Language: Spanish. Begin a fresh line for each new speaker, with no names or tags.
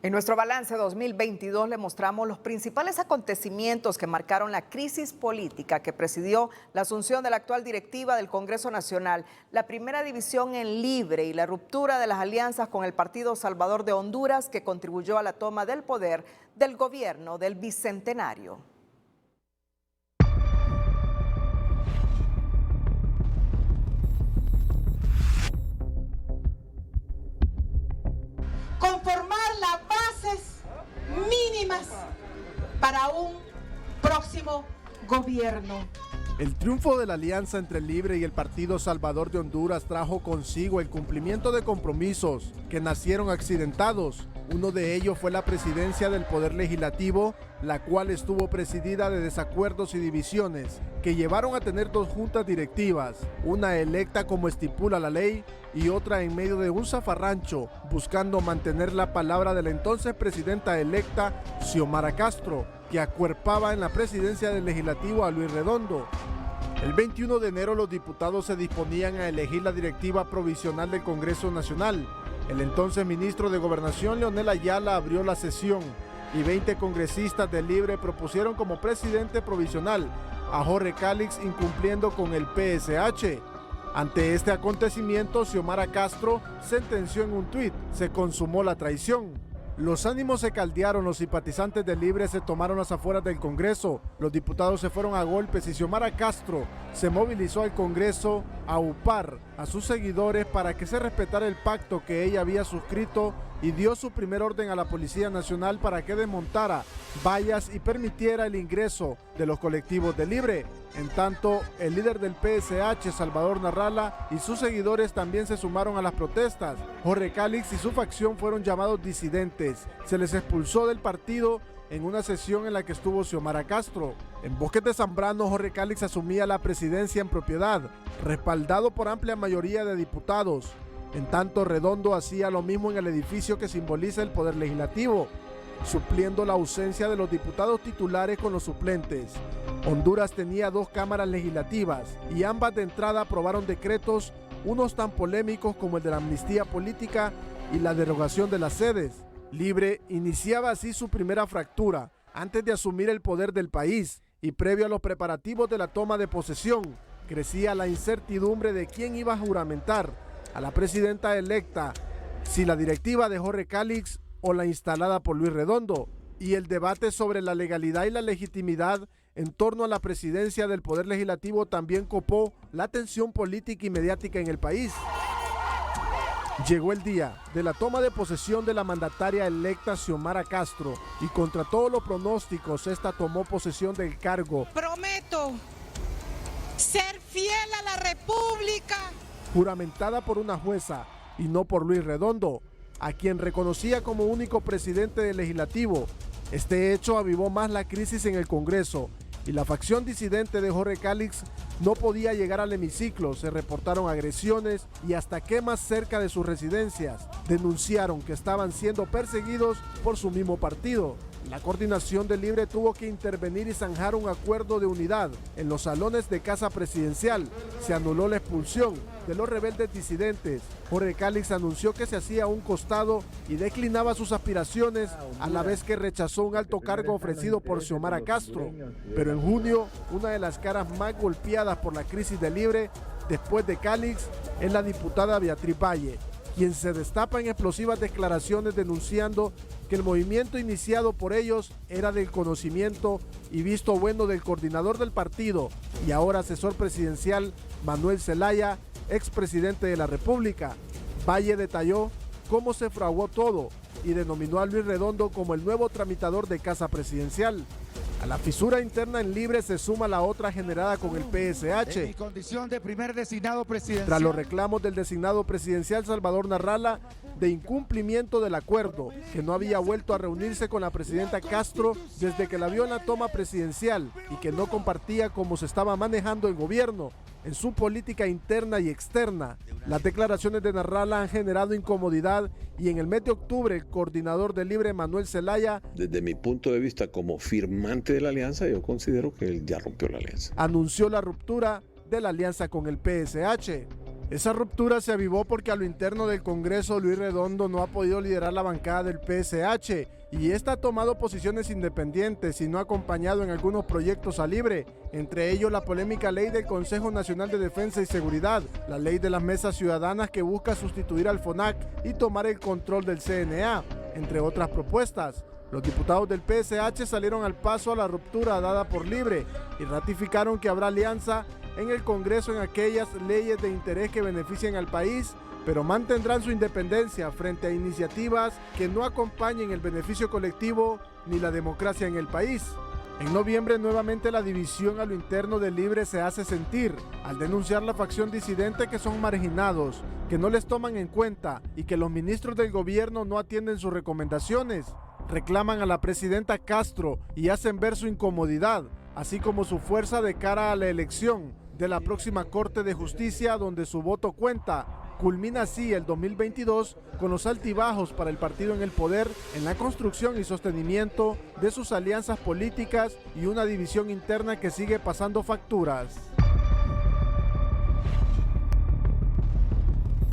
En nuestro balance 2022 le mostramos los principales acontecimientos que marcaron la crisis política que presidió la asunción de la actual directiva del Congreso Nacional, la primera división en Libre y la ruptura de las alianzas con el Partido Salvador de Honduras que contribuyó a la toma del poder del gobierno del Bicentenario.
Conformar las bases mínimas para un próximo gobierno.
El triunfo de la alianza entre el Libre y el Partido Salvador de Honduras trajo consigo el cumplimiento de compromisos que nacieron accidentados. Uno de ellos fue la presidencia del Poder Legislativo, la cual estuvo presidida de desacuerdos y divisiones que llevaron a tener dos juntas directivas, una electa como estipula la ley y otra en medio de un zafarrancho, buscando mantener la palabra de la entonces presidenta electa, Xiomara Castro, que acuerpaba en la presidencia del Legislativo a Luis Redondo. El 21 de enero los diputados se disponían a elegir la directiva provisional del Congreso Nacional. El entonces ministro de Gobernación, Leonel Ayala, abrió la sesión y 20 congresistas del Libre propusieron como presidente provisional a Jorge Calix, incumpliendo con el PSH. Ante este acontecimiento, Xiomara Castro sentenció en un tuit: se consumó la traición. Los ánimos se caldearon, los simpatizantes del Libre se tomaron las afueras del Congreso, los diputados se fueron a golpes y Xiomara Castro se movilizó al Congreso a upar a sus seguidores para que se respetara el pacto que ella había suscrito y dio su primer orden a la Policía Nacional para que desmontara vallas y permitiera el ingreso de los colectivos del Libre. En tanto, el líder del PSH, Salvador Narrala, y sus seguidores también se sumaron a las protestas. Jorge Calix y su facción fueron llamados disidentes. Se les expulsó del partido en una sesión en la que estuvo Xiomara Castro. En Bosques de Zambrano, Jorge Calix asumía la presidencia en propiedad, respaldado por amplia mayoría de diputados. En tanto, Redondo hacía lo mismo en el edificio que simboliza el Poder Legislativo, supliendo la ausencia de los diputados titulares con los suplentes. Honduras tenía dos cámaras legislativas y ambas de entrada aprobaron decretos, unos tan polémicos como el de la amnistía política y la derogación de las sedes. Libre iniciaba así su primera fractura antes de asumir el poder del país y previo a los preparativos de la toma de posesión, crecía la incertidumbre de quién iba a juramentar a la presidenta electa, si la directiva de Jorge Calix o la instalada por Luis Redondo, y el debate sobre la legalidad y la legitimidad en torno a la presidencia del Poder Legislativo también copó la tensión política y mediática en el país. Llegó el día de la toma de posesión de la mandataria electa Xiomara Castro y contra todos los pronósticos esta tomó posesión del cargo.
Prometo ser fiel a la República.
Juramentada por una jueza y no por Luis Redondo, a quien reconocía como único presidente del Legislativo. Este hecho avivó más la crisis en el Congreso y la facción disidente de Jorge Calix no podía llegar al hemiciclo. Se reportaron agresiones y hasta quemas cerca de sus residencias. Denunciaron que estaban siendo perseguidos por su mismo partido. La coordinación del Libre tuvo que intervenir y zanjar un acuerdo de unidad. En los salones de Casa Presidencial se anuló la expulsión de los rebeldes disidentes. Jorge Calix anunció que se hacía a un costado y declinaba sus aspiraciones, a la vez que rechazó un alto cargo ofrecido por Xiomara Castro. Pero en junio, una de las caras más golpeadas por la crisis del Libre, después de Calix, es la diputada Beatriz Valle, quien se destapa en explosivas declaraciones denunciando que el movimiento iniciado por ellos era del conocimiento y visto bueno del coordinador del partido y ahora asesor presidencial Manuel Zelaya, expresidente de la República. Valle detalló cómo se fraguó todo y denominó a Luis Redondo como el nuevo tramitador de Casa Presidencial. A la fisura interna en Libre se suma la otra generada con el PSH.
En mi condición de primer designado presidencial.
Tras los reclamos del designado presidencial Salvador Narrala de incumplimiento del acuerdo, que no había vuelto a reunirse con la presidenta Castro desde que la vio en la toma presidencial y que no compartía cómo se estaba manejando el gobierno en su política interna y externa. Las declaraciones de Narrala han generado incomodidad y en el mes de octubre el coordinador del Libre, Manuel Zelaya,
desde mi punto de vista como firmante de la alianza, yo considero que él ya rompió la alianza.
Anunció la ruptura de la alianza con el PSH. Esa ruptura se avivó porque a lo interno del Congreso Luis Redondo no ha podido liderar la bancada del PSH y esta ha tomado posiciones independientes y no ha acompañado en algunos proyectos a Libre, entre ellos la polémica ley del Consejo Nacional de Defensa y Seguridad, la ley de las mesas ciudadanas que busca sustituir al FONAC y tomar el control del CNA, entre otras propuestas. Los diputados del PSH salieron al paso a la ruptura dada por Libre y ratificaron que habrá alianza en el Congreso en aquellas leyes de interés que beneficien al país, pero mantendrán su independencia frente a iniciativas que no acompañen el beneficio colectivo ni la democracia en el país. En noviembre nuevamente la división a lo interno de Libre se hace sentir al denunciar la facción disidente que son marginados, que no les toman en cuenta y que los ministros del gobierno no atienden sus recomendaciones. Reclaman a la presidenta Castro y hacen ver su incomodidad, así como su fuerza de cara a la elección de la próxima Corte de Justicia, donde su voto cuenta. Culmina así el 2022 con los altibajos para el partido en el poder en la construcción y sostenimiento de sus alianzas políticas y una división interna que sigue pasando facturas.